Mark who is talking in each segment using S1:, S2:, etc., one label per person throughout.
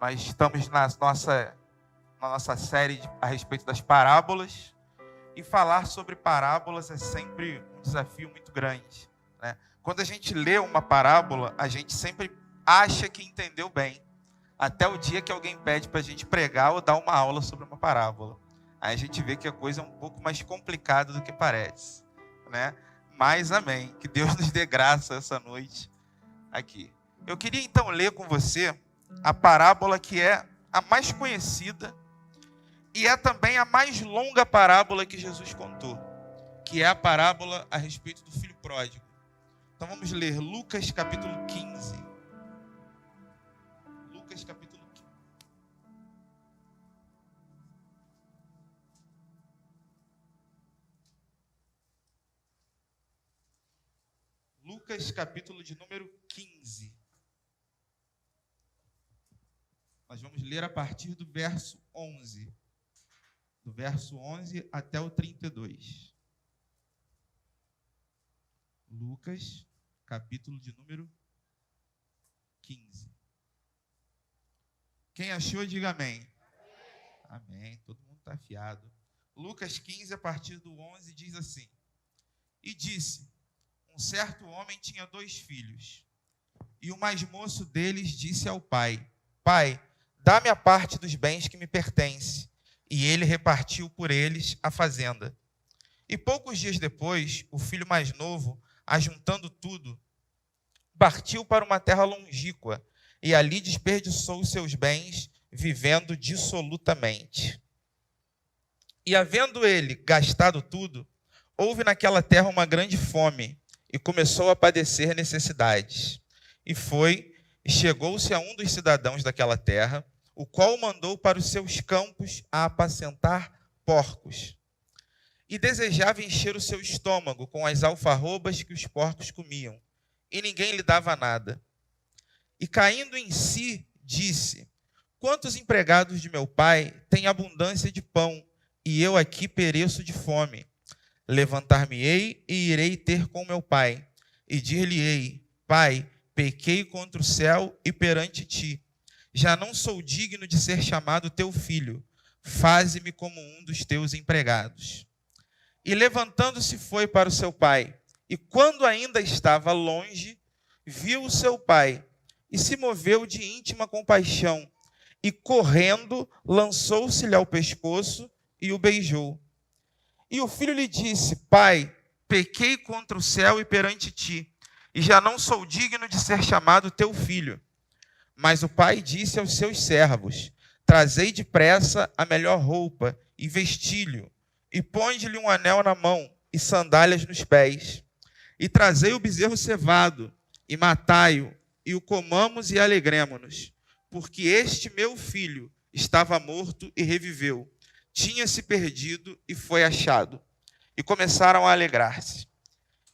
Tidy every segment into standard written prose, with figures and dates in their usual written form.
S1: Nós estamos na nossa série a respeito das parábolas, e falar sobre parábolas é sempre um desafio muito grande, né? Quando a gente lê uma parábola, a gente sempre acha que entendeu bem, até o dia que alguém pede para a gente pregar ou dar uma aula sobre uma parábola. Aí a gente vê que a coisa é um pouco mais complicada do que parece, né? Mas amém, que Deus nos dê graça essa noite aqui. Eu queria então ler com você a parábola que é a mais conhecida e é também a mais longa parábola que Jesus contou, que é a parábola a respeito do filho pródigo. Então vamos ler Lucas capítulo 15. Lucas capítulo 15. Lucas capítulo de número 15. Nós vamos ler a partir do verso 11. Do verso 11 até o 32. Lucas, capítulo de número 15. Quem achou, diga amém. Amém. Todo mundo está afiado. Lucas 15, a partir do 11, diz assim: E disse: Um certo homem tinha 2 filhos. E o mais moço deles disse ao pai: Pai, dá-me a parte dos bens que me pertence. E ele repartiu por eles a fazenda. E poucos dias depois, o filho mais novo, ajuntando tudo, partiu para uma terra longínqua, e ali desperdiçou os seus bens, vivendo dissolutamente. E havendo ele gastado tudo, houve naquela terra uma grande fome, e começou a padecer necessidades. E chegou-se a um dos cidadãos daquela terra, o qual mandou para os seus campos a apacentar porcos. E desejava encher o seu estômago com as alfarrobas que os porcos comiam, e ninguém lhe dava nada. E caindo em si, disse: Quantos empregados de meu pai têm abundância de pão, e eu aqui pereço de fome? Levantar-me-ei e irei ter com meu pai, e dir-lhe-ei: Pai, pequei contra o céu e perante ti. Já não sou digno de ser chamado teu filho. Faze-me como um dos teus empregados. E levantando-se foi para o seu pai. E quando ainda estava longe, viu o seu pai e se moveu de íntima compaixão. E correndo, lançou-se-lhe ao pescoço e o beijou. E o filho lhe disse: Pai, pequei contra o céu e perante ti, e já não sou digno de ser chamado teu filho. Mas o pai disse aos seus servos: Trazei depressa a melhor roupa e vestilho, e põe-lhe um anel na mão e sandálias nos pés. E trazei o bezerro cevado, e matai-o, e o comamos e alegremo-nos. Porque este meu filho estava morto e reviveu, tinha se perdido e foi achado. E começaram a alegrar-se.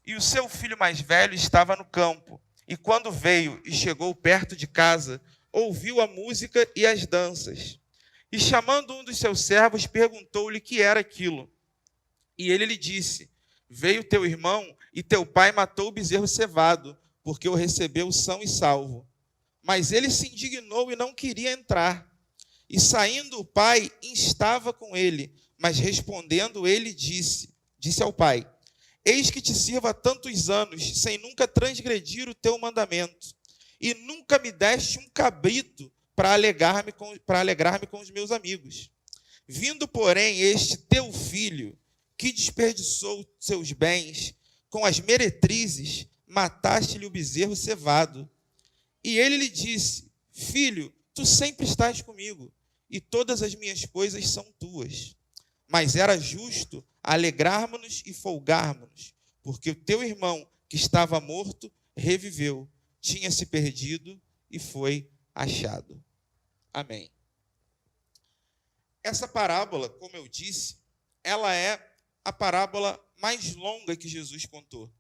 S1: E o seu filho mais velho estava no campo. E quando veio e chegou perto de casa, ouviu a música e as danças. E chamando um dos seus servos, perguntou-lhe que era aquilo. E ele lhe disse: Veio teu irmão e teu pai matou o bezerro cevado, porque o recebeu são e salvo. Mas ele se indignou e não queria entrar. E saindo o pai, instava com ele, mas respondendo ele disse ao pai: Eis que te sirvo há tantos anos, sem nunca transgredir o teu mandamento, e nunca me deste um cabrito para alegrar-me com os meus amigos. Vindo, porém, este teu filho, que desperdiçou seus bens, com as meretrizes, mataste-lhe o bezerro cevado. E ele lhe disse: Filho, tu sempre estás comigo, e todas as minhas coisas são tuas. Mas era justo alegrarmos-nos e folgarmos-nos, porque o teu irmão, que estava morto, reviveu, tinha se perdido e foi achado. Amém. Essa parábola, como eu disse, ela é a parábola mais longa que Jesus contou.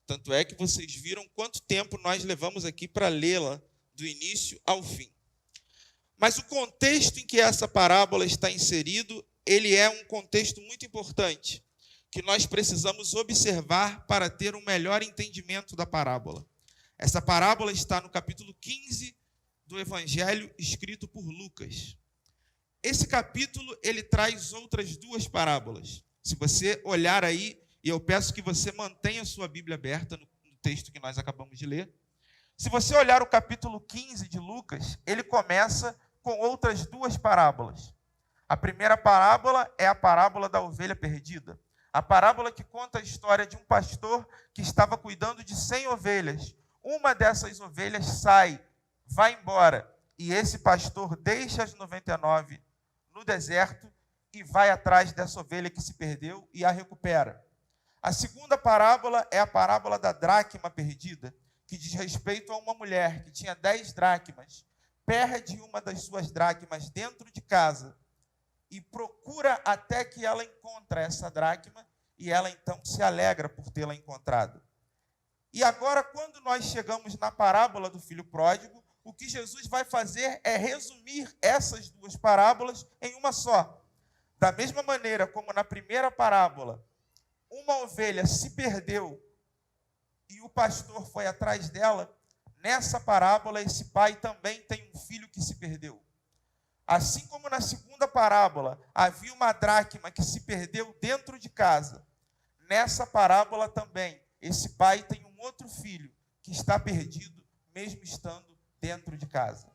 S1: Tanto é que vocês viram quanto tempo nós levamos aqui para lê-la, do início ao fim. Mas o contexto em que essa parábola está inserido, ele é um contexto muito importante, que nós precisamos observar para ter um melhor entendimento da parábola. Essa parábola está no capítulo 15 do Evangelho escrito por Lucas. Esse capítulo, ele traz outras duas parábolas. Se você olhar aí, e eu peço que você mantenha a sua Bíblia aberta no texto que nós acabamos de ler. Se você olhar o capítulo 15 de Lucas, ele começa com outras duas parábolas. A primeira parábola é a parábola da ovelha perdida. A parábola que conta a história de um pastor que estava cuidando de 100 ovelhas. Uma dessas ovelhas sai, vai embora, e esse pastor deixa as 99 no deserto e vai atrás dessa ovelha que se perdeu e a recupera. A segunda parábola é a parábola da dracma perdida, que diz respeito a uma mulher que tinha 10 dracmas, perde uma das suas dracmas dentro de casa e procura até que ela encontre essa dracma e ela então se alegra por tê-la encontrado. E agora, quando nós chegamos na parábola do filho pródigo, o que Jesus vai fazer é resumir essas duas parábolas em uma só. Da mesma maneira como na primeira parábola, uma ovelha se perdeu e o pastor foi atrás dela, nessa parábola esse pai também tem um filho que se perdeu. Assim como na segunda parábola havia uma dracma que se perdeu dentro de casa, nessa parábola também esse pai tem um outro filho que está perdido, mesmo estando dentro de casa.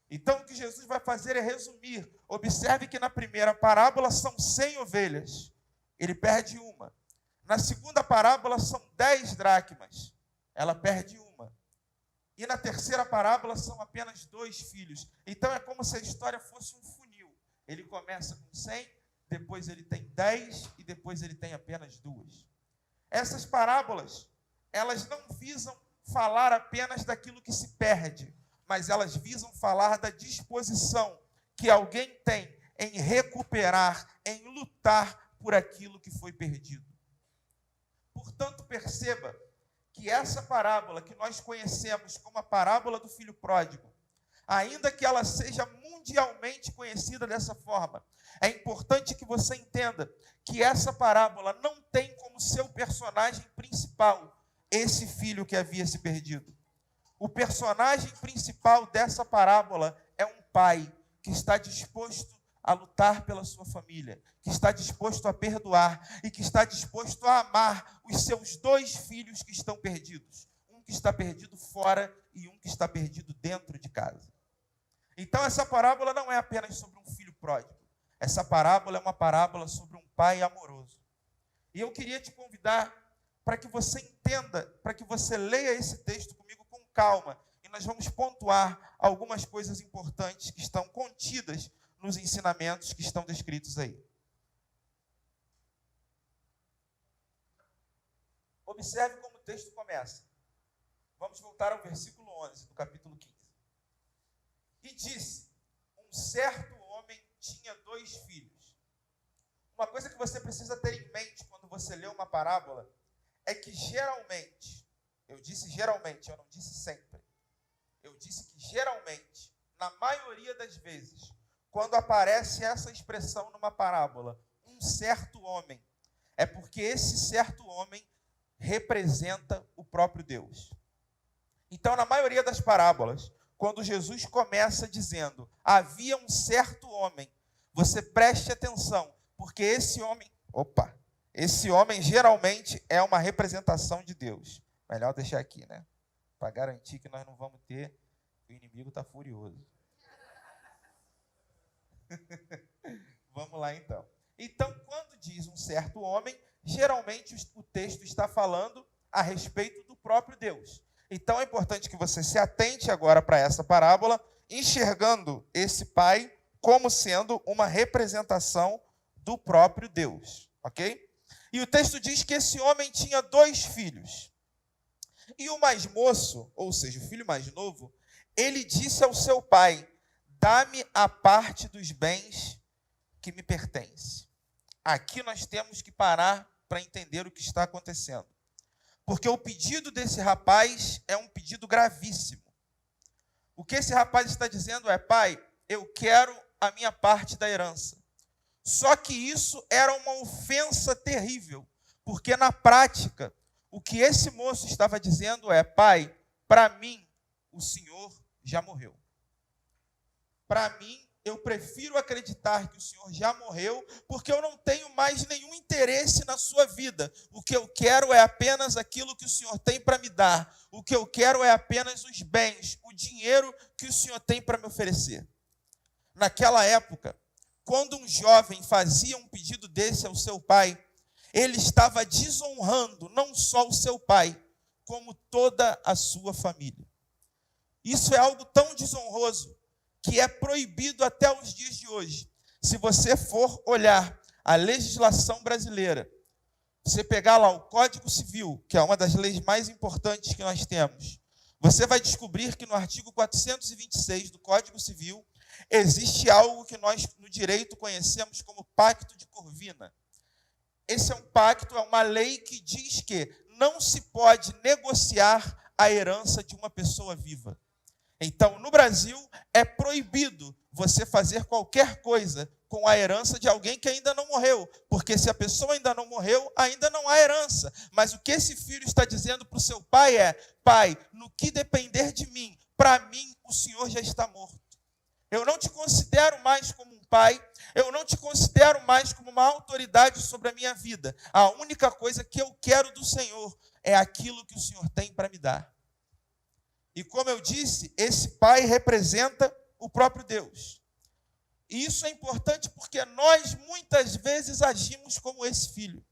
S1: Então o que Jesus vai fazer é resumir. Observe que na primeira parábola são 100 ovelhas, ele perde uma. Na segunda parábola são 10 dracmas, ela perde uma. E na terceira parábola são apenas 2 filhos. Então é como se a história fosse um funil. Ele começa com 100, depois ele tem 10 e depois ele tem apenas 2. Essas parábolas, elas não visam falar apenas daquilo que se perde, mas elas visam falar da disposição que alguém tem em recuperar, em lutar por aquilo que foi perdido. Portanto, perceba que essa parábola que nós conhecemos como a parábola do filho pródigo, ainda que ela seja mundialmente conhecida dessa forma, é importante que você entenda que essa parábola não tem como seu personagem principal esse filho que havia se perdido. O personagem principal dessa parábola é um pai que está disposto a lutar pela sua família, que está disposto a perdoar e que está disposto a amar os seus 2 filhos que estão perdidos. Um que está perdido fora e um que está perdido dentro de casa. Então essa parábola não é apenas sobre um filho pródigo. Essa parábola é uma parábola sobre um pai amoroso. E eu queria te convidar para que você entenda, para que você leia esse texto comigo com calma. E nós vamos pontuar algumas coisas importantes que estão contidas nos ensinamentos que estão descritos aí. Observe como o texto começa. Vamos voltar ao versículo 11 do capítulo 15. E disse, um certo homem tinha 2 filhos. Uma coisa que você precisa ter em mente quando você lê uma parábola é que geralmente, eu disse geralmente, eu não disse sempre. Eu disse que geralmente, na maioria das vezes, quando aparece essa expressão numa parábola, um certo homem, é porque esse certo homem representa o próprio Deus. Então, na maioria das parábolas, quando Jesus começa dizendo, havia um certo homem, você preste atenção, porque esse homem geralmente é uma representação de Deus. Melhor deixar aqui, né? Para garantir que nós não vamos ter, o inimigo está furioso. Vamos lá, então. Então, quando diz um certo homem, geralmente o texto está falando a respeito do próprio Deus. Então, é importante que você se atente agora para essa parábola, enxergando esse pai como sendo uma representação do próprio Deus, ok? E o texto diz que esse homem tinha 2 filhos. E o mais moço, ou seja, o filho mais novo, ele disse ao seu pai, dá-me a parte dos bens que me pertence. Aqui nós temos que parar para entender o que está acontecendo. Porque o pedido desse rapaz é um pedido gravíssimo. O que esse rapaz está dizendo é, pai, eu quero a minha parte da herança. Só que isso era uma ofensa terrível, porque na prática, o que esse moço estava dizendo é, pai, para mim, o senhor já morreu. para mim, eu prefiro acreditar que o Senhor já morreu, porque eu não tenho mais nenhum interesse na sua vida. O que eu quero é apenas aquilo que o Senhor tem para me dar. O que eu quero é apenas os bens, o dinheiro que o Senhor tem para me oferecer. Naquela época, quando um jovem fazia um pedido desse ao seu pai, ele estava desonrando não só o seu pai, como toda a sua família. Isso é algo tão desonroso que é proibido até os dias de hoje. Se você for olhar a legislação brasileira, você pegar lá o Código Civil, que é uma das leis mais importantes que nós temos, você vai descobrir que no artigo 426 do Código Civil existe algo que nós no direito conhecemos como Pacto de Corvina. Esse é um pacto, é uma lei que diz que não se pode negociar a herança de uma pessoa viva. Então, no Brasil, é proibido você fazer qualquer coisa com a herança de alguém que ainda não morreu, porque se a pessoa ainda não morreu, ainda não há herança. Mas o que esse filho está dizendo para o seu pai é: pai, no que depender de mim, para mim o Senhor já está morto. Eu não te considero mais como um pai, eu não te considero mais como uma autoridade sobre a minha vida. A única coisa que eu quero do Senhor é aquilo que o Senhor tem para me dar. E como eu disse, esse pai representa o próprio Deus. E isso é importante porque nós muitas vezes agimos como esse filho.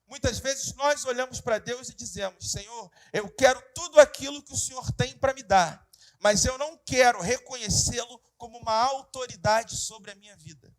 S1: Muitas vezes nós olhamos para Deus e dizemos: Senhor, eu quero tudo aquilo que o Senhor tem para me dar, mas eu não quero reconhecê-lo como uma autoridade sobre a minha vida.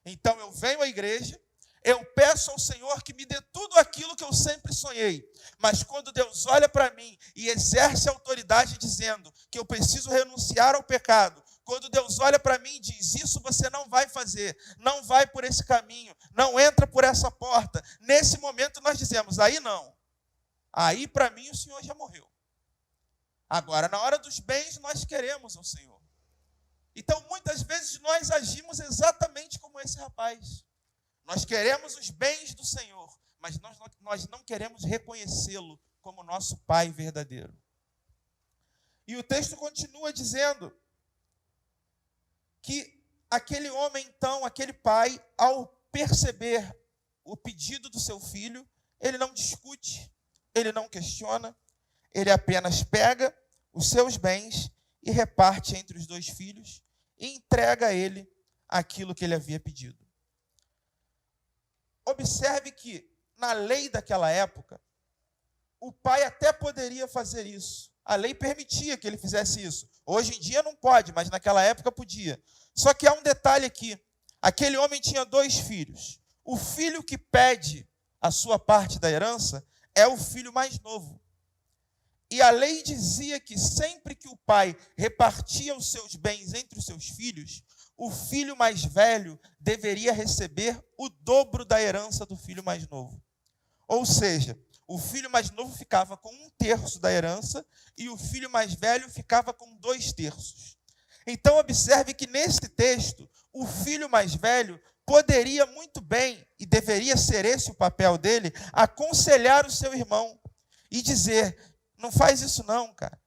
S1: Então eu venho à igreja, eu peço ao Senhor que me dê tudo aquilo que eu sempre sonhei. Mas quando Deus olha para mim e exerce autoridade dizendo que eu preciso renunciar ao pecado, quando Deus olha para mim e diz: isso você não vai fazer, não vai por esse caminho, não entra por essa porta, nesse momento nós dizemos: aí não. Aí para mim o Senhor já morreu. Agora, na hora dos bens, nós queremos ao Senhor. Então, muitas vezes nós agimos exatamente como esse rapaz. Nós queremos os bens do Senhor, mas nós não queremos reconhecê-lo como nosso Pai verdadeiro. E o texto continua dizendo que aquele homem, então, aquele pai, ao perceber o pedido do seu filho, ele não discute, ele não questiona, ele apenas pega os seus bens e reparte entre os dois filhos e entrega a ele aquilo que ele havia pedido. Observe que, na lei daquela época, o pai até poderia fazer isso. A lei permitia que ele fizesse isso. Hoje em dia não pode, mas naquela época podia. Só que há um detalhe aqui. Aquele homem tinha 2 filhos. O filho que pede a sua parte da herança é o filho mais novo. E a lei dizia que sempre que o pai repartia os seus bens entre os seus filhos, o filho mais velho deveria receber o dobro da herança do filho mais novo. Ou seja, o filho mais novo ficava com 1/3 da herança e o filho mais velho ficava com 2/3. Então, observe que nesse texto, o filho mais velho poderia muito bem, e deveria ser esse o papel dele, aconselhar o seu irmão e dizer: não faz isso não, cara.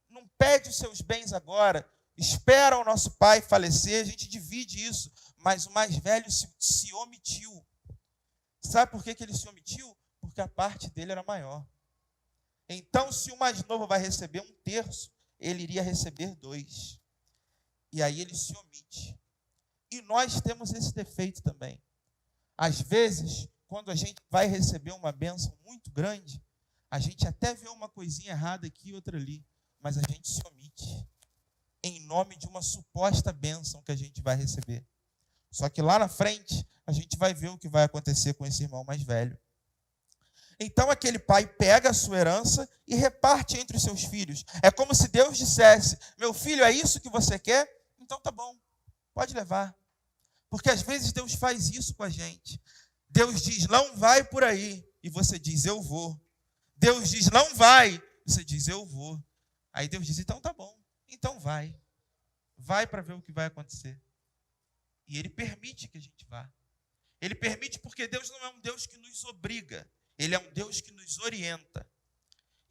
S1: Não pede os seus bens agora. Espera o nosso pai falecer, a gente divide isso. Mas o mais velho se omitiu. Sabe por que ele se omitiu? Porque a parte dele era maior. Então, se o mais novo vai receber 1/3, ele iria receber 2. E aí ele se omite. E nós temos esse defeito também. Às vezes, quando a gente vai receber uma bênção muito grande, a gente até vê uma coisinha errada aqui e outra ali, mas a gente se omite em nome de uma suposta bênção que a gente vai receber. Só que lá na frente, a gente vai ver o que vai acontecer com esse irmão mais velho. Então aquele pai pega a sua herança e reparte entre os seus filhos. É como se Deus dissesse: meu filho, é isso que você quer? Então tá bom, pode levar. Porque às vezes Deus faz isso com a gente. Deus diz: não vai por aí. E você diz: eu vou. Deus diz: não vai. Você diz: eu vou. Aí Deus diz: então tá bom. Então vai. Vai para ver o que vai acontecer. E Ele permite que a gente vá. Ele permite porque Deus não é um Deus que nos obriga. Ele é um Deus que nos orienta.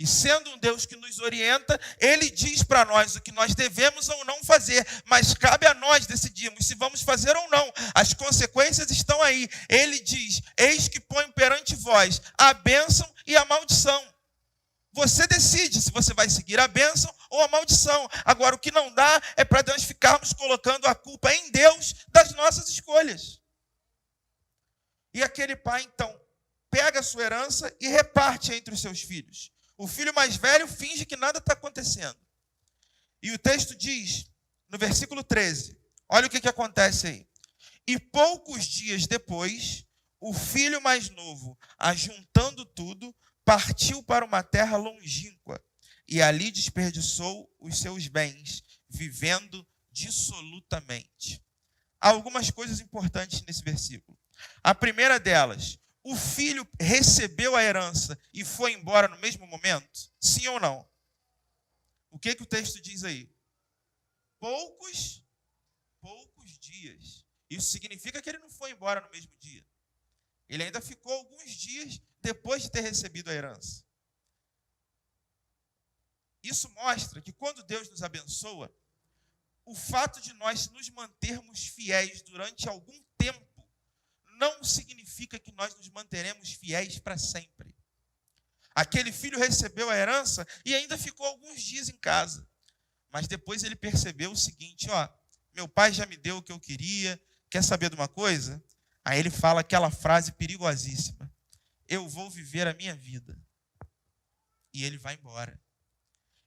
S1: E sendo um Deus que nos orienta, Ele diz para nós o que nós devemos ou não fazer, mas cabe a nós decidirmos se vamos fazer ou não. As consequências estão aí. Ele diz: eis que ponho perante vós a bênção e a maldição. Você decide se você vai seguir a bênção ou a maldição. Agora, o que não dá é para nós ficarmos colocando a culpa em Deus das nossas escolhas. E aquele pai, então, pega a sua herança e reparte entre os seus filhos. O filho mais velho finge que nada está acontecendo. E o texto diz, no versículo 13, olha o que acontece aí. E poucos dias depois, o filho mais novo, ajuntando tudo, partiu para uma terra longínqua e ali desperdiçou os seus bens, vivendo dissolutamente. Há algumas coisas importantes nesse versículo. A primeira delas, o filho recebeu a herança e foi embora no mesmo momento? Sim ou não? O que o texto diz aí? Poucos dias. Isso significa que ele não foi embora no mesmo dia. Ele ainda ficou alguns dias depois de ter recebido a herança. Isso mostra que quando Deus nos abençoa, o fato de nós nos mantermos fiéis durante algum tempo não significa que nós nos manteremos fiéis para sempre. Aquele filho recebeu a herança e ainda ficou alguns dias em casa. Mas depois ele percebeu o seguinte, meu pai já me deu o que eu queria, quer saber de uma coisa? Aí ele fala aquela frase perigosíssima: eu vou viver a minha vida. E ele vai embora.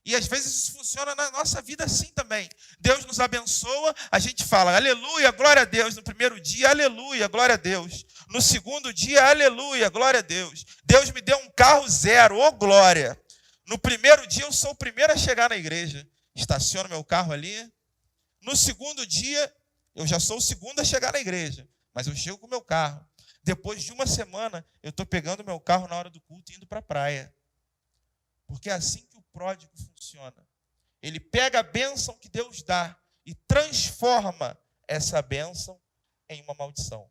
S1: E às vezes isso funciona na nossa vida assim também. Deus nos abençoa, a gente fala aleluia, glória a Deus. No primeiro dia, aleluia, glória a Deus. No segundo dia, aleluia, glória a Deus. Deus me deu um carro zero, ô glória. No primeiro dia eu sou o primeiro a chegar na igreja. Estaciono meu carro ali. No segundo dia, eu já sou o segundo a chegar na igreja. Mas eu chego com o meu carro. Depois de uma semana, eu estou pegando meu carro na hora do culto e indo para a praia. Porque é assim que o pródigo funciona. Ele pega a bênção que Deus dá e transforma essa bênção em uma maldição.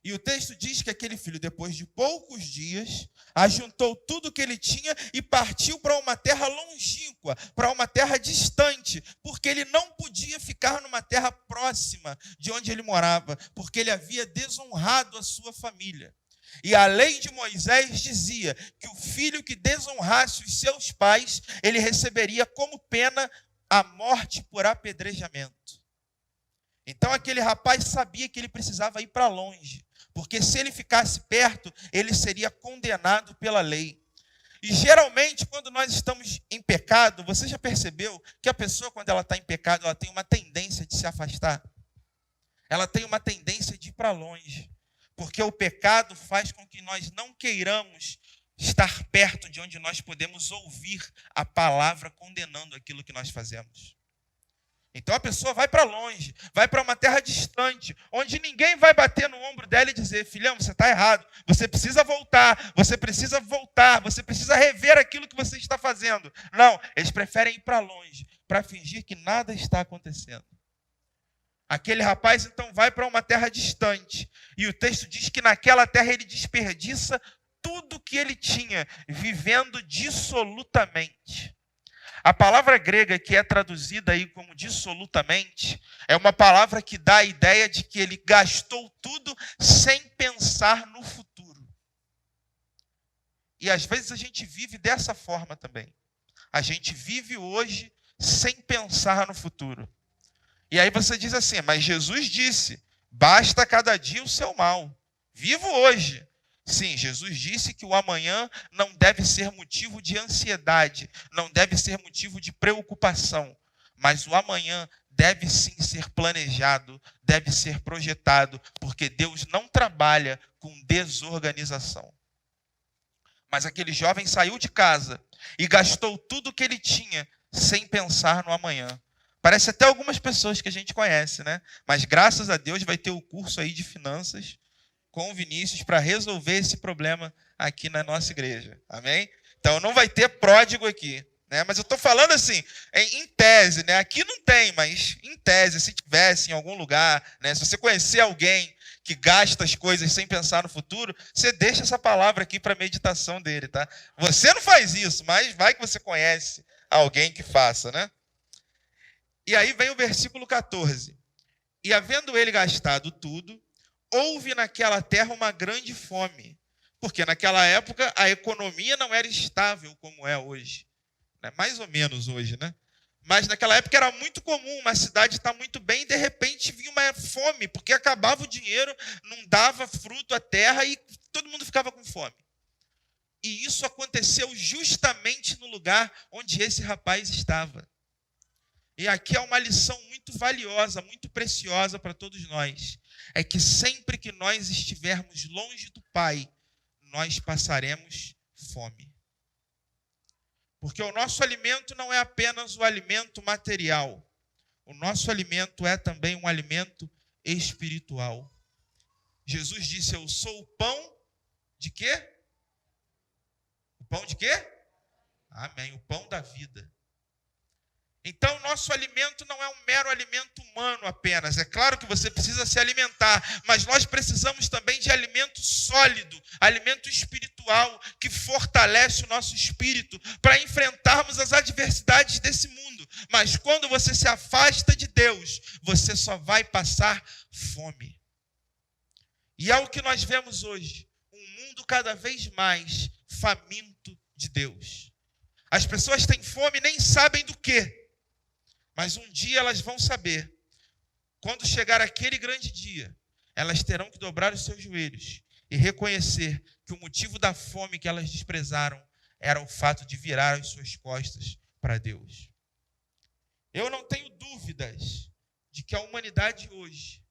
S1: E o texto diz que aquele filho, depois de poucos dias, ajuntou tudo o que ele tinha e partiu para uma terra longínqua, para uma terra distante, porque ele não podia ficar numa terra próxima de onde ele morava, porque ele havia desonrado a sua família. E a lei de Moisés dizia que o filho que desonrasse os seus pais, ele receberia como pena a morte por apedrejamento. Então aquele rapaz sabia que ele precisava ir para longe, porque se ele ficasse perto, ele seria condenado pela lei. E geralmente, quando nós estamos em pecado, você já percebeu que a pessoa, quando ela está em pecado, ela tem uma tendência de se afastar? Ela tem uma tendência de ir para longe. Porque o pecado faz com que nós não queiramos estar perto de onde nós podemos ouvir a palavra condenando aquilo que nós fazemos. Então a pessoa vai para longe, vai para uma terra distante, onde ninguém vai bater no ombro dela e dizer: filhão, você está errado, você precisa voltar, você precisa rever aquilo que você está fazendo. Não, eles preferem ir para longe, para fingir que nada está acontecendo. Aquele rapaz, então, vai para uma terra distante. E o texto diz que naquela terra ele desperdiça tudo que ele tinha, vivendo dissolutamente. A palavra grega que é traduzida aí como dissolutamente, é uma palavra que dá a ideia de que ele gastou tudo sem pensar no futuro. E às vezes a gente vive dessa forma também. A gente vive hoje sem pensar no futuro. E aí você diz assim: mas Jesus disse, basta cada dia o seu mal. Vivo hoje. Sim, Jesus disse que o amanhã não deve ser motivo de ansiedade, não deve ser motivo de preocupação. Mas o amanhã deve sim ser planejado, deve ser projetado, porque Deus não trabalha com desorganização. Mas aquele jovem saiu de casa e gastou tudo o que ele tinha sem pensar no amanhã. Parece até algumas pessoas que a gente conhece, né? Mas graças a Deus vai ter o curso aí de finanças com o Vinícius para resolver esse problema aqui na nossa igreja. Amém? Então não vai ter pródigo aqui, né? Mas eu estou falando assim, em tese, né? Aqui não tem, mas em tese, se tivesse em algum lugar, né? Se você conhecer alguém que gasta as coisas sem pensar no futuro, você deixa essa palavra aqui para a meditação dele, tá? Você não faz isso, mas vai que você conhece alguém que faça, né? E aí vem o versículo 14. E havendo ele gastado tudo, houve naquela terra uma grande fome, porque naquela época a economia não era estável como é hoje, né? Mais ou menos hoje, né? Mas naquela época era muito comum uma cidade estar muito bem e de repente vinha uma fome, porque acabava o dinheiro, não dava fruto à terra e todo mundo ficava com fome. E isso aconteceu justamente no lugar onde esse rapaz estava. E aqui é uma lição muito valiosa, muito preciosa para todos nós. É que sempre que nós estivermos longe do Pai, nós passaremos fome. Porque o nosso alimento não é apenas o alimento material. O nosso alimento é também um alimento espiritual. Jesus disse, eu sou o pão de quê? O pão de quê? Amém, o pão da vida. Então, o nosso alimento não é um mero alimento humano apenas. É claro que você precisa se alimentar, mas nós precisamos também de alimento sólido, alimento espiritual, que fortalece o nosso espírito para enfrentarmos as adversidades desse mundo. Mas quando você se afasta de Deus, você só vai passar fome. E é o que nós vemos hoje, um mundo cada vez mais faminto de Deus. As pessoas têm fome e nem sabem do quê. Mas um dia elas vão saber. Quando chegar aquele grande dia, elas terão que dobrar os seus joelhos e reconhecer que o motivo da fome que elas desprezaram era o fato de virar as suas costas para Deus. Eu não tenho dúvidas de que a humanidade hoje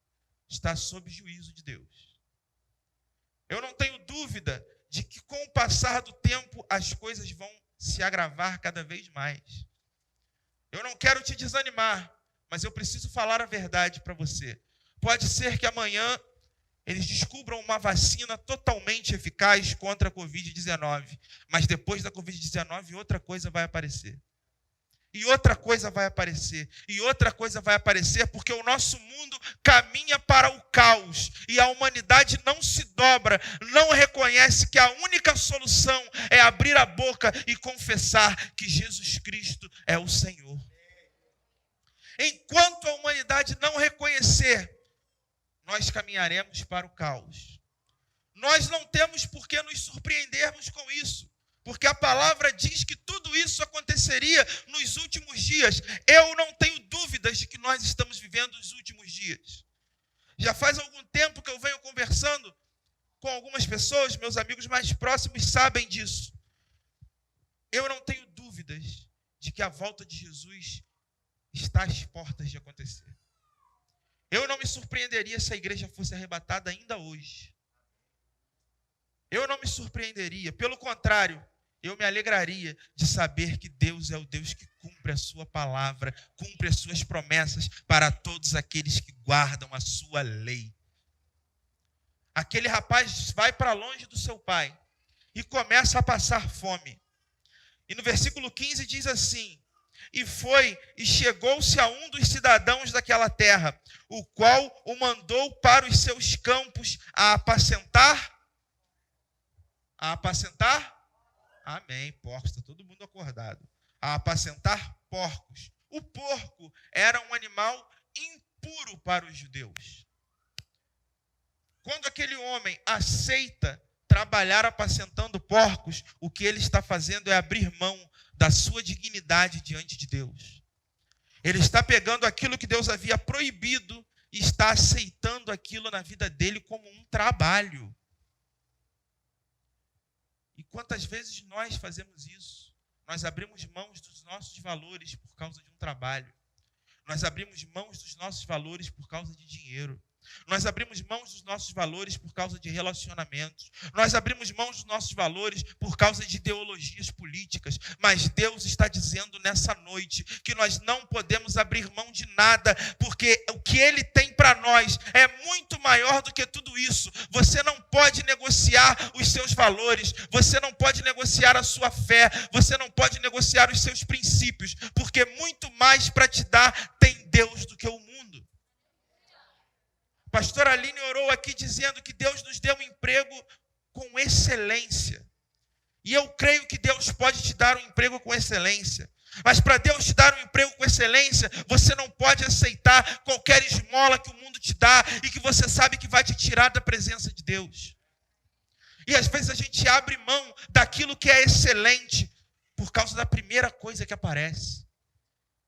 S1: está sob juízo de Deus. Eu não tenho dúvida de que com o passar do tempo as coisas vão se agravar cada vez mais. Eu não quero te desanimar, mas eu preciso falar a verdade para você. Pode ser que amanhã eles descubram uma vacina totalmente eficaz contra a Covid-19, mas depois da Covid-19 outra coisa vai aparecer. E outra coisa vai aparecer, e outra coisa vai aparecer, porque o nosso mundo caminha para o caos, e a humanidade não se dobra, não reconhece que a única solução é abrir a boca e confessar que Jesus Cristo é o Senhor. Enquanto a humanidade não reconhecer, nós caminharemos para o caos. Nós não temos por que nos surpreendermos com isso. Porque a palavra diz que tudo isso aconteceria nos últimos dias. Eu não tenho dúvidas de que nós estamos vivendo os últimos dias. Já faz algum tempo que eu venho conversando com algumas pessoas, meus amigos mais próximos sabem disso. Eu não tenho dúvidas de que a volta de Jesus está às portas de acontecer. Eu não me surpreenderia se a igreja fosse arrebatada ainda hoje. Eu não me surpreenderia, pelo contrário, eu me alegraria de saber que Deus é o Deus que cumpre a sua palavra, cumpre as suas promessas para todos aqueles que guardam a sua lei. Aquele rapaz vai para longe do seu pai e começa a passar fome. E no versículo 15 diz assim, e foi e chegou-se a um dos cidadãos daquela terra, o qual o mandou para os seus campos a apacentar. A apacentar? Amém, porcos, está todo mundo acordado. A apacentar porcos. O porco era um animal impuro para os judeus. Quando aquele homem aceita trabalhar apacentando porcos, o que ele está fazendo é abrir mão da sua dignidade diante de Deus. Ele está pegando aquilo que Deus havia proibido e está aceitando aquilo na vida dele como um trabalho. E quantas vezes nós fazemos isso? Nós abrimos mãos dos nossos valores por causa de um trabalho. Nós abrimos mãos dos nossos valores por causa de dinheiro. Nós abrimos mãos dos nossos valores por causa de relacionamentos. Nós abrimos mãos dos nossos valores por causa de ideologias políticas. Mas Deus está dizendo nessa noite que nós não podemos abrir mão de nada, porque o que Ele tem para nós é muito maior do que tudo isso. Você não pode negociar os seus valores, você não pode negociar a sua fé, você não pode negociar os seus princípios, porque muito mais para te dar tem Deus do que o mundo. Pastora Aline orou aqui dizendo que Deus nos deu um emprego com excelência. E eu creio que Deus pode te dar um emprego com excelência. Mas para Deus te dar um emprego com excelência, você não pode aceitar qualquer esmola que o mundo te dá e que você sabe que vai te tirar da presença de Deus. E às vezes a gente abre mão daquilo que é excelente por causa da primeira coisa que aparece.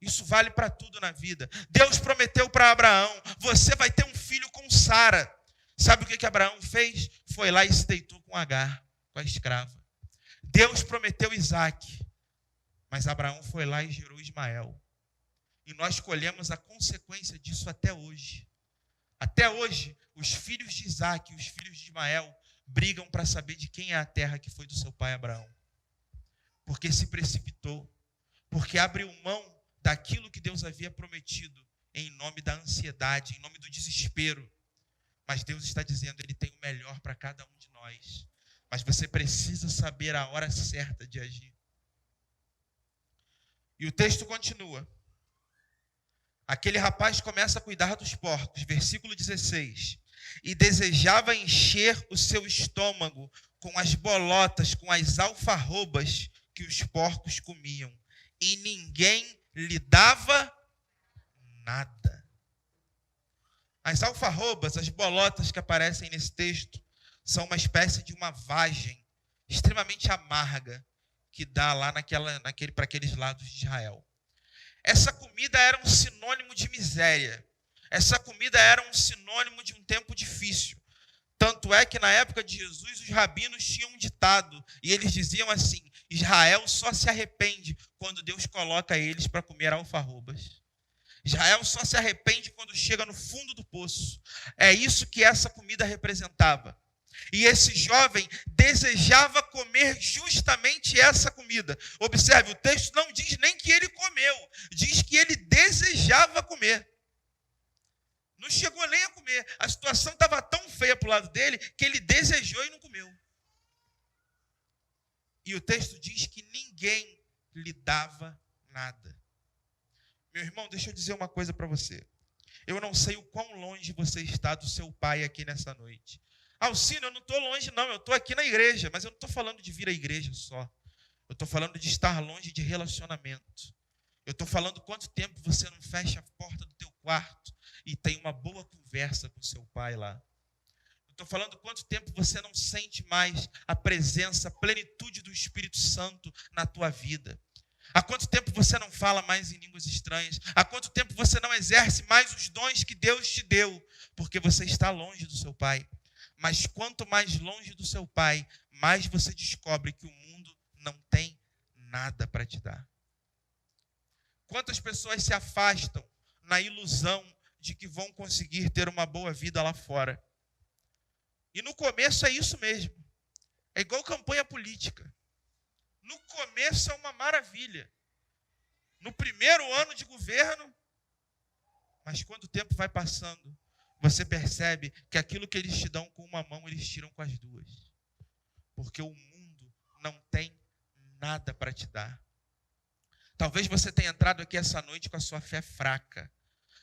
S1: Isso vale para tudo na vida. Deus prometeu para Abraão: você vai ter um filho com Sara. Sabe o que Abraão fez? Foi lá e se deitou com Agar, com a escrava. Deus prometeu Isaac, mas Abraão foi lá e gerou Ismael. E nós colhemos a consequência disso até hoje. Até hoje, os filhos de Isaac e os filhos de Ismael brigam para saber de quem é a terra que foi do seu pai Abraão. Porque se precipitou, porque abriu mão daquilo que Deus havia prometido em nome da ansiedade, em nome do desespero. Mas Deus está dizendo, Ele tem o melhor para cada um de nós. Mas você precisa saber a hora certa de agir. E o texto continua. Aquele rapaz começa a cuidar dos porcos, versículo 16. E desejava encher o seu estômago com as bolotas, com as alfarrobas que os porcos comiam. E ninguém lhe dava nada. As alfarrobas, as bolotas que aparecem nesse texto, são uma espécie de uma vagem extremamente amarga que dá lá para aqueles lados de Israel. Essa comida era um sinônimo de miséria. Essa comida era um sinônimo de um tempo difícil. Tanto é que na época de Jesus os rabinos tinham um ditado e eles diziam assim: Israel só se arrepende quando Deus coloca eles para comer alfarrobas. Israel só se arrepende quando chega no fundo do poço. É isso que essa comida representava. E esse jovem desejava comer justamente essa comida. Observe, o texto não diz nem que ele comeu, diz que ele desejava comer. Não chegou nem a comer. A situação estava tão feia para o lado dele que ele desejou e não comeu. E o texto diz que ninguém lhe dava nada. Meu irmão, deixa eu dizer uma coisa para você. Eu não sei o quão longe você está do seu pai aqui nessa noite. Alcino, eu não estou longe não, eu estou aqui na igreja, mas eu não estou falando de vir à igreja só. Eu estou falando de estar longe de relacionamento. Eu estou falando quanto tempo você não fecha a porta do teu quarto e tem uma boa conversa com seu pai lá. Eu estou falando quanto tempo você não sente mais a presença, a plenitude do Espírito Santo na tua vida. Há quanto tempo você não fala mais em línguas estranhas? Há quanto tempo você não exerce mais os dons que Deus te deu? Porque você está longe do seu pai. Mas quanto mais longe do seu pai, mais você descobre que o mundo não tem nada para te dar. Quantas pessoas se afastam na ilusão de que vão conseguir ter uma boa vida lá fora? E no começo é isso mesmo. É igual campanha política. No começo é uma maravilha. No primeiro ano de governo, mas quando o tempo vai passando, você percebe que aquilo que eles te dão com uma mão, eles tiram com as duas. Porque o mundo não tem nada para te dar. Talvez você tenha entrado aqui essa noite com a sua fé fraca.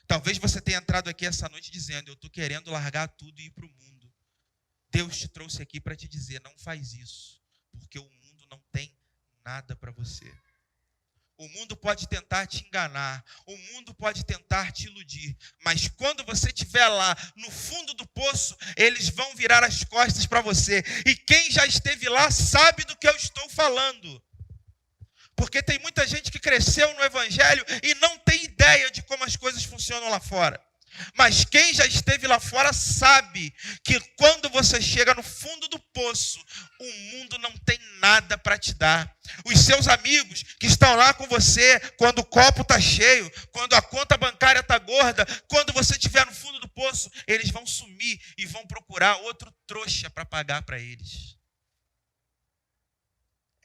S1: Talvez você tenha entrado aqui essa noite dizendo: eu estou querendo largar tudo e ir para o mundo. Deus te trouxe aqui para te dizer: não faz isso. Porque o mundo não tem nada para você. O mundo pode tentar te enganar, o mundo pode tentar te iludir, mas quando você estiver lá no fundo do poço, eles vão virar as costas para você. E quem já esteve lá sabe do que eu estou falando. Porque tem muita gente que cresceu no Evangelho e não tem ideia de como as coisas funcionam lá fora. Mas quem já esteve lá fora sabe que quando você chega no fundo do poço, o mundo não tem nada para te dar. Os seus amigos que estão lá com você, quando o copo está cheio, quando a conta bancária está gorda, quando você estiver no fundo do poço, eles vão sumir e vão procurar outro trouxa para pagar para eles.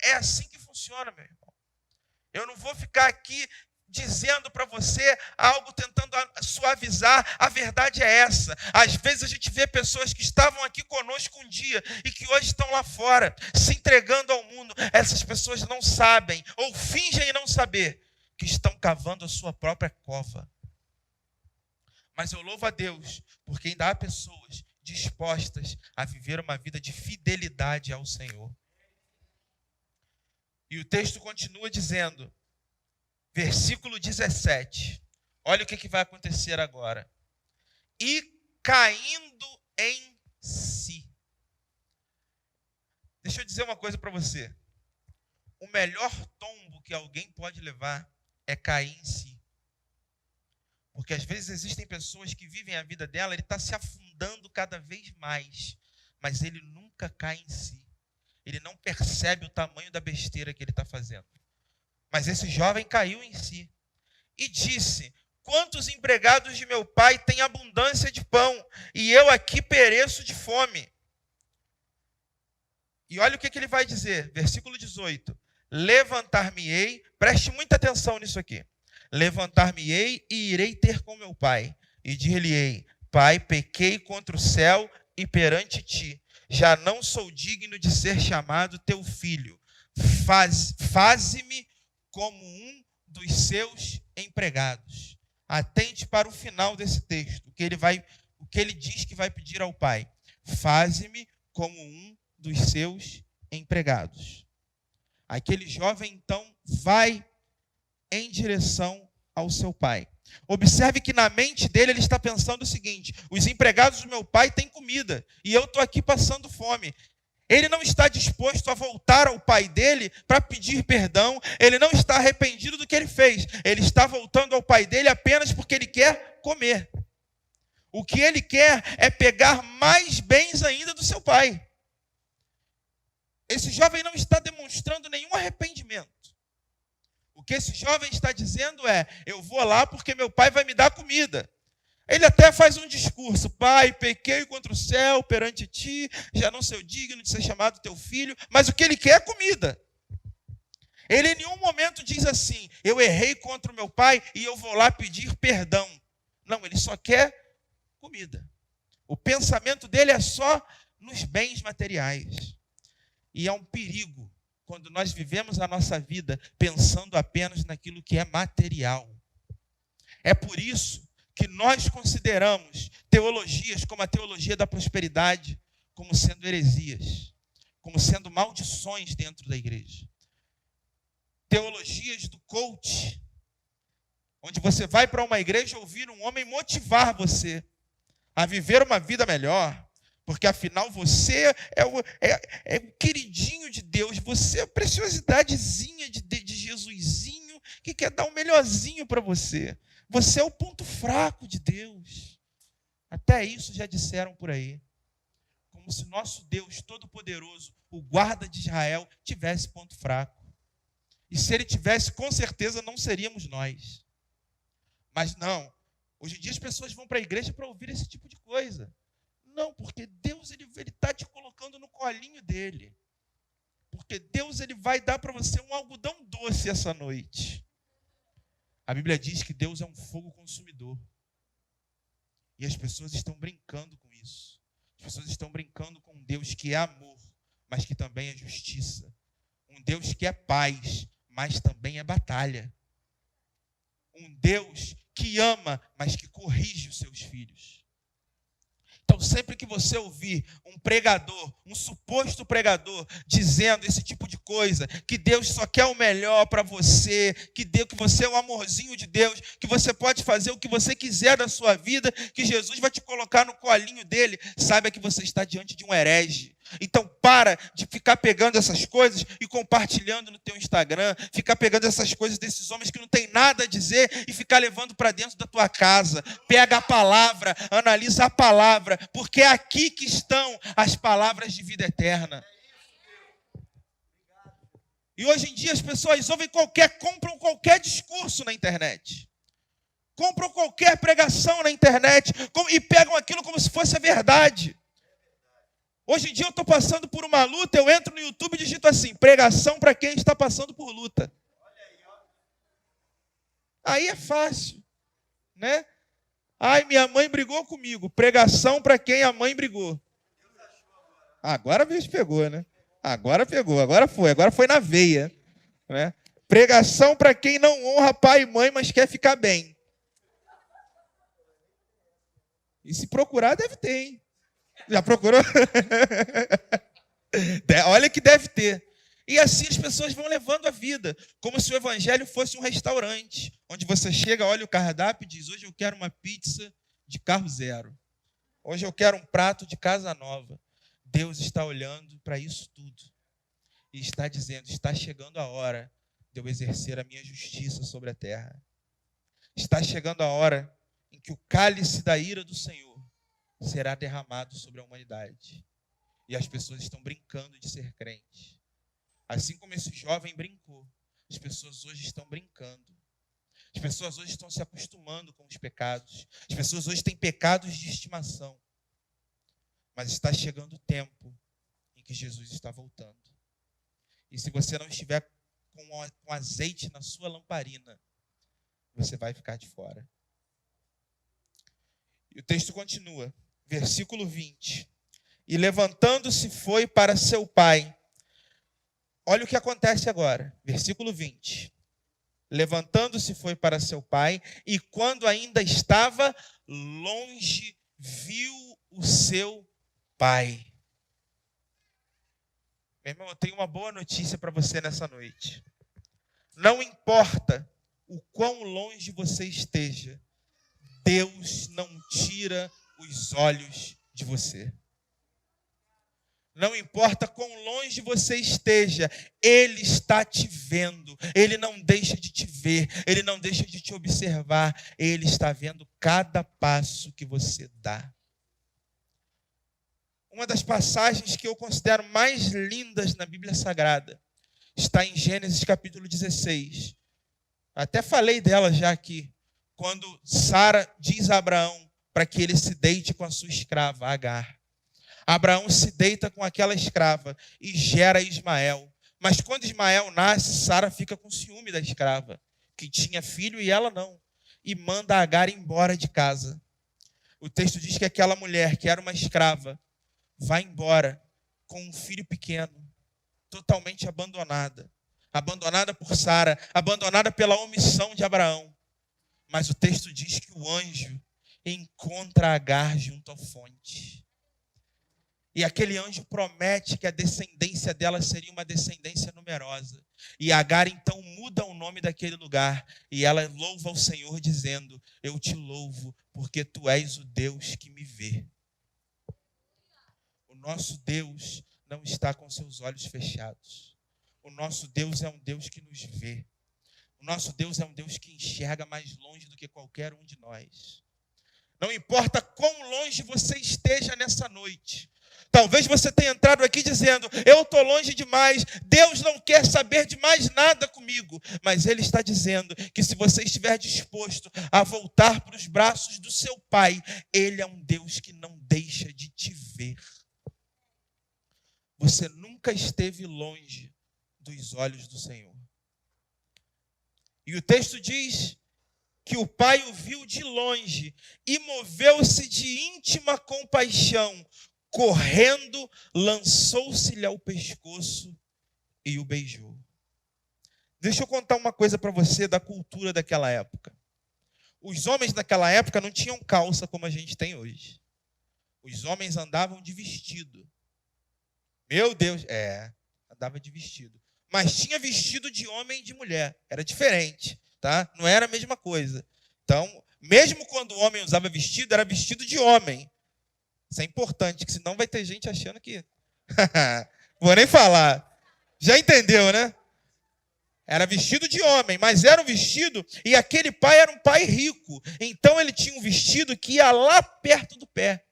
S1: É assim que funciona, meu irmão. Eu não vou ficar aqui dizendo para você algo, tentando suavizar. A verdade é essa. Às vezes a gente vê pessoas que estavam aqui conosco um dia e que hoje estão lá fora, se entregando ao mundo. Essas pessoas não sabem, ou fingem não saber, que estão cavando a sua própria cova. Mas eu louvo a Deus, porque ainda há pessoas dispostas a viver uma vida de fidelidade ao Senhor. E o texto continua dizendo, versículo 17. Olha o que vai acontecer agora. E caindo em si. Deixa eu dizer uma coisa para você. O melhor tombo que alguém pode levar é cair em si. Porque às vezes existem pessoas que vivem a vida dela, ele está se afundando cada vez mais, mas ele nunca cai em si. Ele não percebe o tamanho da besteira que ele está fazendo. Mas esse jovem caiu em si e disse: quantos empregados de meu pai têm abundância de pão, e eu aqui pereço de fome. E olha o que ele vai dizer, versículo 18. Levantar-me-ei, preste muita atenção nisso aqui. Levantar-me-ei e irei ter com meu pai. E dir-lhe-ei: Pai, pequei contra o céu e perante ti. Já não sou digno de ser chamado teu filho. Faze-me como um dos seus empregados. Atente para o final desse texto, o que ele diz que vai pedir ao pai. Faze-me como um dos seus empregados. Aquele jovem, então, vai em direção ao seu pai. Observe que na mente dele ele está pensando o seguinte: os empregados do meu pai têm comida e eu estou aqui passando fome. Ele não está disposto a voltar ao pai dele para pedir perdão. Ele não está arrependido do que ele fez. Ele está voltando ao pai dele apenas porque ele quer comer. O que ele quer é pegar mais bens ainda do seu pai. Esse jovem não está demonstrando nenhum arrependimento. O que esse jovem está dizendo é: eu vou lá porque meu pai vai me dar comida. Ele até faz um discurso: Pai, pequei contra o céu perante ti, já não sou digno de ser chamado teu filho. Mas o que ele quer é comida. Ele em nenhum momento diz assim: eu errei contra o meu pai e eu vou lá pedir perdão. Não, ele só quer comida. O pensamento dele é só nos bens materiais. E é um perigo quando nós vivemos a nossa vida pensando apenas naquilo que é material. É por isso que nós consideramos teologias como a teologia da prosperidade como sendo heresias, como sendo maldições dentro da igreja. Teologias do coach, onde você vai para uma igreja ouvir um homem motivar você a viver uma vida melhor, porque afinal você é o queridinho de Deus, você é a preciosidadezinha de Jesusinho que quer dar o melhorzinho para você. Você é o ponto fraco de Deus. Até isso já disseram por aí. Como se nosso Deus Todo-Poderoso, o guarda de Israel, tivesse ponto fraco. E se ele tivesse, com certeza não seríamos nós. Mas não. Hoje em dia as pessoas vão para a igreja para ouvir esse tipo de coisa. Não, porque Deus ele está te colocando no colinho dele. Porque Deus ele vai dar para você um algodão doce essa noite. A Bíblia diz que Deus é um fogo consumidor. E as pessoas estão brincando com isso. As pessoas estão brincando com um Deus que é amor, mas que também é justiça. Um Deus que é paz, mas também é batalha. Um Deus que ama, mas que corrige os seus filhos. Então, sempre que você ouvir um pregador, um suposto pregador, dizendo esse tipo de coisa, que Deus só quer o melhor para você, que você é o amorzinho de Deus, que você pode fazer o que você quiser da sua vida, que Jesus vai te colocar no colinho dele, saiba que você está diante de um herege. Então para de ficar pegando essas coisas e compartilhando no teu Instagram, ficar pegando essas coisas desses homens que não tem nada a dizer e ficar levando para dentro da tua casa. Pega a palavra, analisa a palavra, porque é aqui que estão as palavras de vida eterna. E hoje em dia as pessoas compram qualquer discurso na internet. Compram qualquer pregação na internet e pegam aquilo como se fosse a verdade. Hoje em dia eu estou passando por uma luta, eu entro no YouTube e digito assim: pregação para quem está passando por luta. Aí é fácil, né? Ai, minha mãe brigou comigo. Pregação para quem a mãe brigou. Agora a vez pegou, né? Agora pegou, agora foi na veia, né? Pregação para quem não honra pai e mãe, mas quer ficar bem. E se procurar, deve ter, hein? Já procurou? Olha que deve ter. E assim as pessoas vão levando a vida, como se o evangelho fosse um restaurante, onde você chega, olha o cardápio e diz: hoje eu quero uma pizza de carro zero. Hoje eu quero um prato de casa nova. Deus está olhando para isso tudo e está dizendo: está chegando a hora de eu exercer a minha justiça sobre a terra. Está chegando a hora em que o cálice da ira do Senhor será derramado sobre a humanidade. E as pessoas estão brincando de ser crente. Assim como esse jovem brincou, as pessoas hoje estão brincando. As pessoas hoje estão se acostumando com os pecados. As pessoas hoje têm pecados de estimação. Mas está chegando o tempo em que Jesus está voltando. E se você não estiver com azeite na sua lamparina, você vai ficar de fora. E o texto continua, versículo 20. E levantando-se foi para seu pai. Olha o que acontece agora, versículo 20. Levantando-se foi para seu pai, e quando ainda estava longe, viu o seu pai. Meu irmão, eu tenho uma boa notícia para você nessa noite. Não importa o quão longe você esteja, Deus não tira os olhos de você. Não importa quão longe você esteja, Ele está te vendo. Ele não deixa de te ver, Ele não deixa de te observar. Ele está vendo cada passo que você dá. Uma das passagens que eu considero mais lindas na Bíblia Sagrada está em Gênesis capítulo 16. Até falei dela já aqui. Quando Sara diz a Abraão para que ele se deite com a sua escrava, Agar. Abraão se deita com aquela escrava e gera Ismael. Mas quando Ismael nasce, Sara fica com ciúme da escrava, que tinha filho e ela não, e manda Agar embora de casa. O texto diz que aquela mulher, que era uma escrava, vai embora com um filho pequeno, totalmente abandonada. Abandonada por Sara, abandonada pela omissão de Abraão. Mas o texto diz que o anjo encontra Agar junto à fonte. E aquele anjo promete que a descendência dela seria uma descendência numerosa. E Agar então muda o nome daquele lugar. E ela louva ao Senhor dizendo: eu te louvo porque tu és o Deus que me vê. O nosso Deus não está com seus olhos fechados. O nosso Deus é um Deus que nos vê. O nosso Deus é um Deus que enxerga mais longe do que qualquer um de nós. Não importa quão longe você esteja nessa noite. Talvez você tenha entrado aqui dizendo: eu estou longe demais, Deus não quer saber de mais nada comigo. Mas Ele está dizendo que se você estiver disposto a voltar para os braços do seu Pai, Ele é um Deus que não deixa de te ver. Você nunca esteve longe dos olhos do Senhor. E o texto diz que o pai o viu de longe e moveu-se de íntima compaixão. Correndo, lançou-se-lhe ao pescoço e o beijou. Deixa eu contar uma coisa para você da cultura daquela época. Os homens daquela época não tinham calça como a gente tem hoje. Os homens andavam de vestido. Meu Deus, andava de vestido. Mas tinha vestido de homem e de mulher. Era diferente, tá? Não era a mesma coisa. Então, mesmo quando o homem usava vestido, era vestido de homem. Isso é importante, que senão vai ter gente achando que... Vou nem falar. Já entendeu, né? Era vestido de homem, mas era um vestido... E aquele pai era um pai rico. Então ele tinha um vestido que ia lá perto do pé.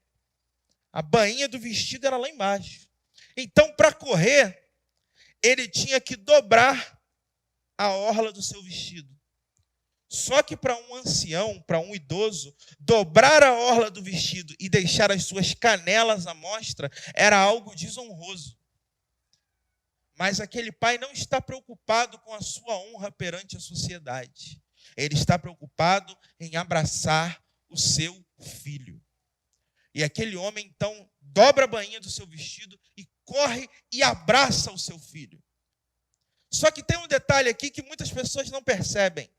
S1: A bainha do vestido era lá embaixo. Então, para correr, ele tinha que dobrar a orla do seu vestido. Só que para um ancião, para um idoso, dobrar a orla do vestido e deixar as suas canelas à mostra era algo desonroso. Mas aquele pai não está preocupado com a sua honra perante a sociedade. Ele está preocupado em abraçar o seu filho. E aquele homem, então, dobra a bainha do seu vestido e corre e abraça o seu filho. Só que tem um detalhe aqui que muitas pessoas não percebem.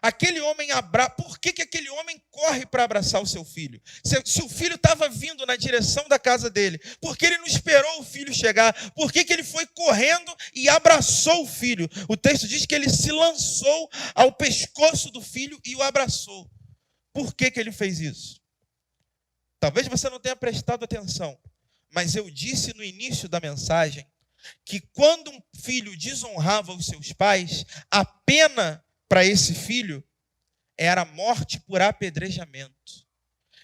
S1: Aquele homem por que aquele homem corre para abraçar o seu filho? Se o filho estava vindo na direção da casa dele, por que ele não esperou o filho chegar? Por que ele foi correndo e abraçou o filho? O texto diz que ele se lançou ao pescoço do filho e o abraçou. Por que ele fez isso? Talvez você não tenha prestado atenção, mas eu disse no início da mensagem que quando um filho desonrava os seus pais, a pena para esse filho era morte por apedrejamento.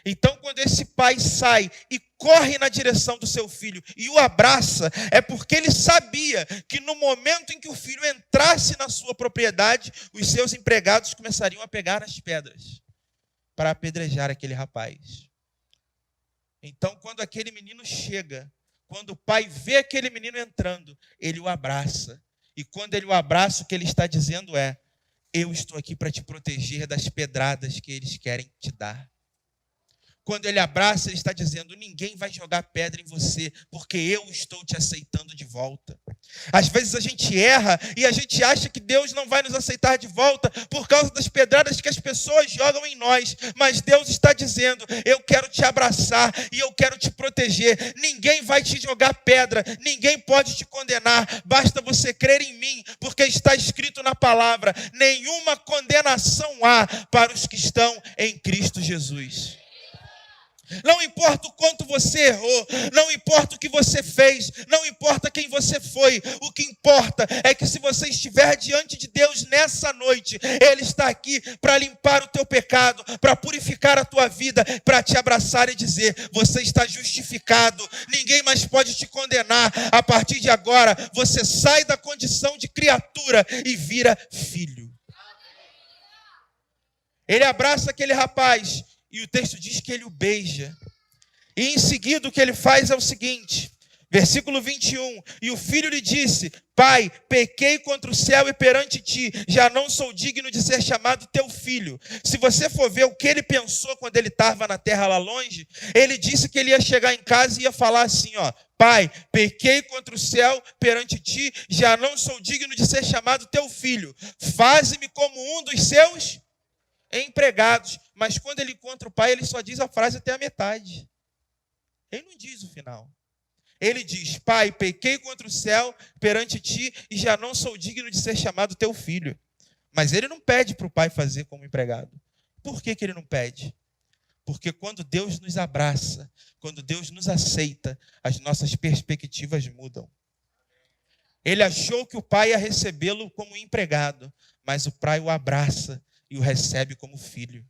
S1: Então, quando esse pai sai e corre na direção do seu filho e o abraça, é porque ele sabia que no momento em que o filho entrasse na sua propriedade, os seus empregados começariam a pegar as pedras para apedrejar aquele rapaz. Então, quando aquele menino chega, quando o pai vê aquele menino entrando, ele o abraça. E quando ele o abraça, o que ele está dizendo é: eu estou aqui para te proteger das pedradas que eles querem te dar. Quando ele abraça, ele está dizendo: ninguém vai jogar pedra em você, porque eu estou te aceitando de volta. Às vezes a gente erra e a gente acha que Deus não vai nos aceitar de volta por causa das pedradas que as pessoas jogam em nós. Mas Deus está dizendo: eu quero te abraçar e eu quero te proteger. Ninguém vai te jogar pedra, ninguém pode te condenar. Basta você crer em mim, porque está escrito na palavra: nenhuma condenação há para os que estão em Cristo Jesus. Não importa o quanto você errou, não importa o que você fez, não importa quem você foi, o que importa é que se você estiver diante de Deus nessa noite, Ele está aqui para limpar o teu pecado, para purificar a tua vida, para te abraçar e dizer: você está justificado, ninguém mais pode te condenar. A partir de agora, você sai da condição de criatura e vira filho. Ele abraça aquele rapaz. E o texto diz que ele o beija. E em seguida o que ele faz é o seguinte, versículo 21. E o filho lhe disse: pai, pequei contra o céu e perante ti, já não sou digno de ser chamado teu filho. Se você for ver o que ele pensou quando ele estava na terra lá longe, ele disse que ele ia chegar em casa e ia falar assim, ó: pai, pequei contra o céu perante ti, já não sou digno de ser chamado teu filho. Faze-me como um dos seus empregados. Mas quando ele encontra o pai, ele só diz a frase até a metade. Ele não diz o final. Ele diz: pai, pequei contra o céu perante ti e já não sou digno de ser chamado teu filho. Mas ele não pede para o pai fazer como empregado. Por que ele não pede? Porque quando Deus nos abraça, quando Deus nos aceita, as nossas perspectivas mudam. Ele achou que o pai ia recebê-lo como empregado, mas o pai o abraça e o recebe como filho.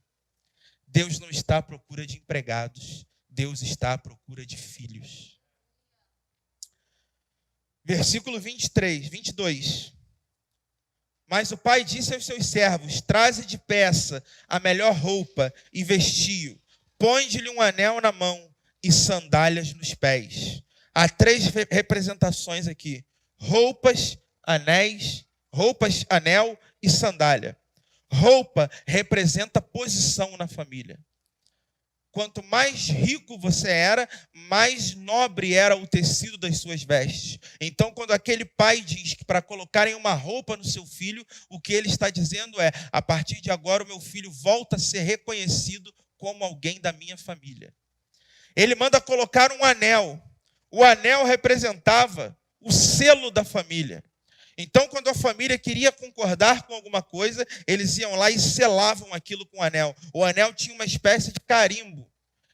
S1: Deus não está à procura de empregados, Deus está à procura de filhos. Versículo 22. Mas o pai disse aos seus servos: traze depressa a melhor roupa e vestiu, põe-lhe um anel na mão e sandálias nos pés. Há 3 representações aqui: roupas, anel e sandália. Roupa representa posição na família. Quanto mais rico você era, mais nobre era o tecido das suas vestes. Então, quando aquele pai diz que para colocarem uma roupa no seu filho, o que ele está dizendo é: a partir de agora o meu filho volta a ser reconhecido como alguém da minha família. Ele manda colocar um anel. O anel representava o selo da família. Então, quando a família queria concordar com alguma coisa, eles iam lá e selavam aquilo com o anel. O anel tinha uma espécie de carimbo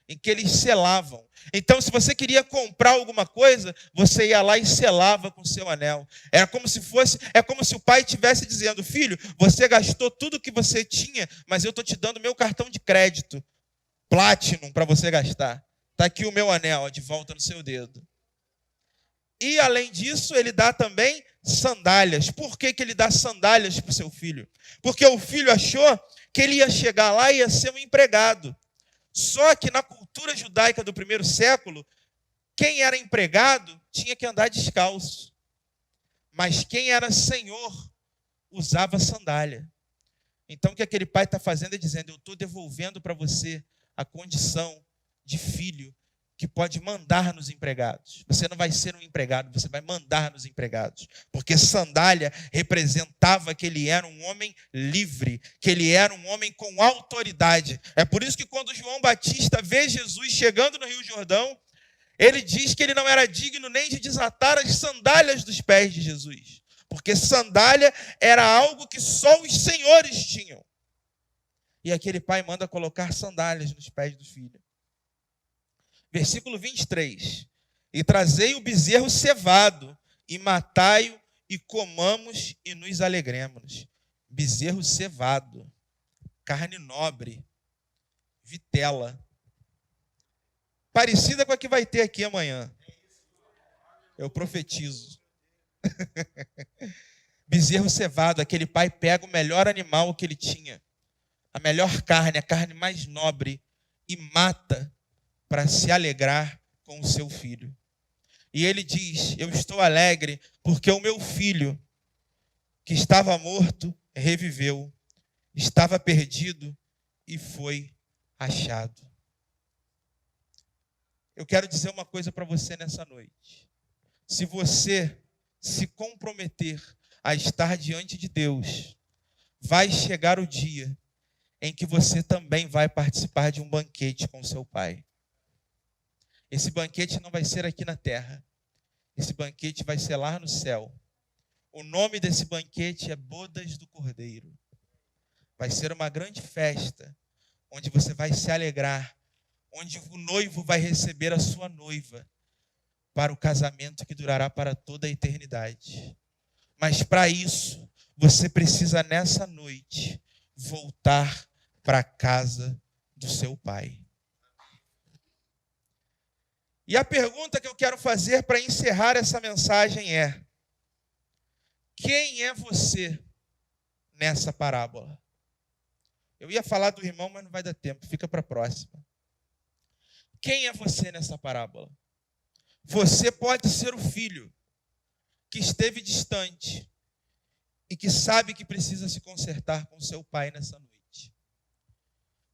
S1: em que eles selavam. Então, se você queria comprar alguma coisa, você ia lá e selava com o seu anel. É como se o pai estivesse dizendo: filho, você gastou tudo que você tinha, mas eu estou te dando meu cartão de crédito, Platinum, para você gastar. Está aqui o meu anel, de volta no seu dedo. E, além disso, ele dá também sandálias. Por que ele dá sandálias para o seu filho? Porque o filho achou que ele ia chegar lá e ia ser um empregado. Só que na cultura judaica do primeiro século, quem era empregado tinha que andar descalço. Mas quem era senhor usava sandália. Então o que aquele pai está fazendo é dizendo: eu estou devolvendo para você a condição de filho que pode mandar nos empregados. Você não vai ser um empregado, você vai mandar nos empregados. Porque sandália representava que ele era um homem livre, que ele era um homem com autoridade. É por isso que quando João Batista vê Jesus chegando no Rio Jordão, ele diz que ele não era digno nem de desatar as sandálias dos pés de Jesus. Porque sandália era algo que só os senhores tinham. E aquele pai manda colocar sandálias nos pés do filho. Versículo 23. E trazei o bezerro cevado, e matai-o, e comamos, e nos alegremos. Bezerro cevado, carne nobre, vitela. Parecida com a que vai ter aqui amanhã. Eu profetizo. Bezerro cevado, aquele pai pega o melhor animal que ele tinha, a melhor carne, a carne mais nobre, e mata para se alegrar com o seu filho. E ele diz: eu estou alegre porque o meu filho, que estava morto, reviveu, estava perdido e foi achado. Eu quero dizer uma coisa para você nessa noite. Se você se comprometer a estar diante de Deus, vai chegar o dia em que você também vai participar de um banquete com seu pai. Esse banquete não vai ser aqui na terra. Esse banquete vai ser lá no céu. O nome desse banquete é Bodas do Cordeiro. Vai ser uma grande festa, onde você vai se alegrar, onde o noivo vai receber a sua noiva para o casamento que durará para toda a eternidade. Mas para isso, você precisa nessa noite voltar para a casa do seu pai. E a pergunta que eu quero fazer para encerrar essa mensagem é: quem é você nessa parábola? Eu ia falar do irmão, mas não vai dar tempo, fica para a próxima. Quem é você nessa parábola? Você pode ser o filho que esteve distante e que sabe que precisa se consertar com seu pai nessa noite.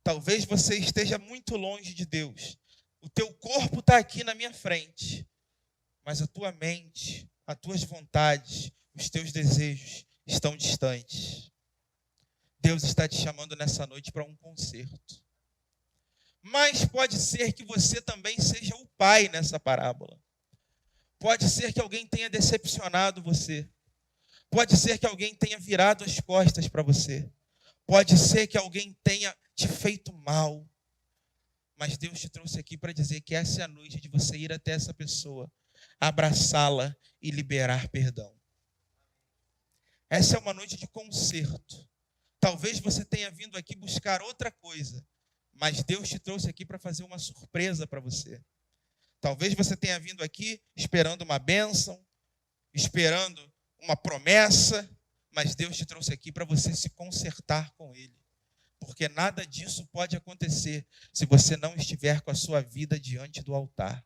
S1: Talvez você esteja muito longe de Deus. O teu corpo está aqui na minha frente, mas a tua mente, as tuas vontades, os teus desejos estão distantes. Deus está te chamando nessa noite para um conserto. Mas pode ser que você também seja o pai nessa parábola. Pode ser que alguém tenha decepcionado você. Pode ser que alguém tenha virado as costas para você. Pode ser que alguém tenha te feito mal. Mas Deus te trouxe aqui para dizer que essa é a noite de você ir até essa pessoa, abraçá-la e liberar perdão. Essa é uma noite de conserto. Talvez você tenha vindo aqui buscar outra coisa, mas Deus te trouxe aqui para fazer uma surpresa para você. Talvez você tenha vindo aqui esperando uma bênção, esperando uma promessa, mas Deus te trouxe aqui para você se consertar com Ele. Porque nada disso pode acontecer se você não estiver com a sua vida diante do altar.